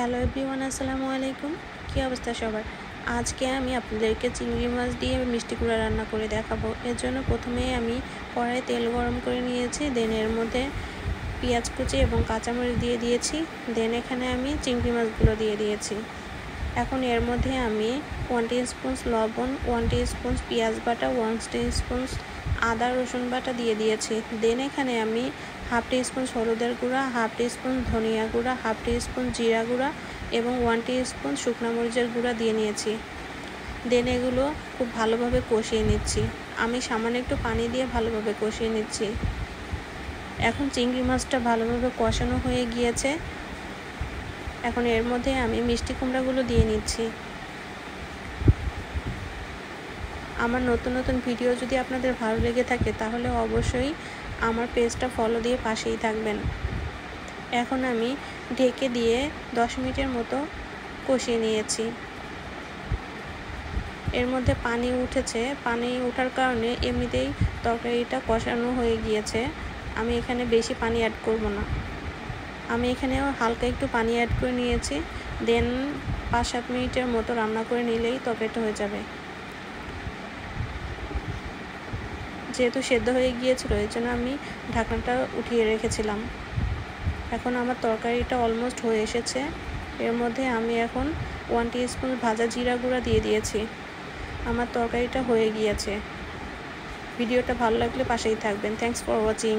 Hello everyone, আসসালামু আলাইকুম। কী অবস্থা সবার? আজকে আমি আপনাদেরকে চিংড়ি মাছ দিয়ে মিষ্টি কুমড়া রান্না করে দেখাবো। এর জন্য প্রথমেই আমি কড়াইয়ে তেল গরম করে নিয়েছি। দেন এর মধ্যে পেঁয়াজ কুচি এবং কাঁচামরিচ দিয়ে দিয়েছি। দেন এখানে আমি চিংড়ি মাছগুলো দিয়ে দিয়েছি। এখন এর মধ্যে আমি 1 টিস্পুন লবণ, 1 টিস্পুন পেঁয়াজ বাটা, 1 টিস্পুন আদা রসুন বাটা দিয়ে দিয়েছি। দেন এখানে আমি হাফ টিস্পুন হলুদের গুঁড়া, হাফ টিস্পুন ধনিয়া গুঁড়া, হাফ টিস্পুন জিরা গুঁড়া এবং 1 টিস্পুন শুকনো মরিচের গুঁড়া দিয়ে নিয়েছি। দেন এগুলো খুব ভালোভাবে কষিয়ে নিচ্ছি। আমি সামান্য একটু পানি দিয়ে ভালোভাবে কষিয়ে নিচ্ছি। এখন চিংড়ি মাছটা ভালোভাবে কষানো হয়ে গিয়েছে। এখন এর মধ্যে আমি মিষ্টি কুমড়াগুলো দিয়ে নিচ্ছি। আমার নতুন নতুন ভিডিও যদি আপনাদের ভালো লেগে থাকে তাহলে অবশ্যই আমার পেজটা ফলো দিয়ে পাশেই থাকবেন। এখন আমি ঢেকে দিয়ে 10 মিনিটের মতো কষিয়ে নিয়েছি। এর মধ্যে পানি উঠেছে। পানি ওঠার কারণে এমনিতেই তরকারিটা কষানো হয়ে গিয়েছে। আমি এখানে বেশি পানি অ্যাড করব না। আমি এখানেও হালকা একটু পানি অ্যাড করে নিয়েছি। দেন 5-7 মিনিটের মতো রান্না করে নিলেই তরকারিটা হয়ে যাবে। যেহেতু সেদ্ধ হয়ে গিয়েছিল এর জন্য আমি ঢাকনাটা উঠিয়ে রেখেছিলাম। এখন আমার তরকারিটা অলমোস্ট হয়ে এসেছে। এর মধ্যে আমি এখন 1 টিস্পুন ভাজা জিরা গুঁড়া দিয়ে দিয়েছি। আমার তরকারিটা হয়ে গিয়েছে। ভিডিওটা ভালো লাগলে পাশেই থাকবেন। Thanks for watching.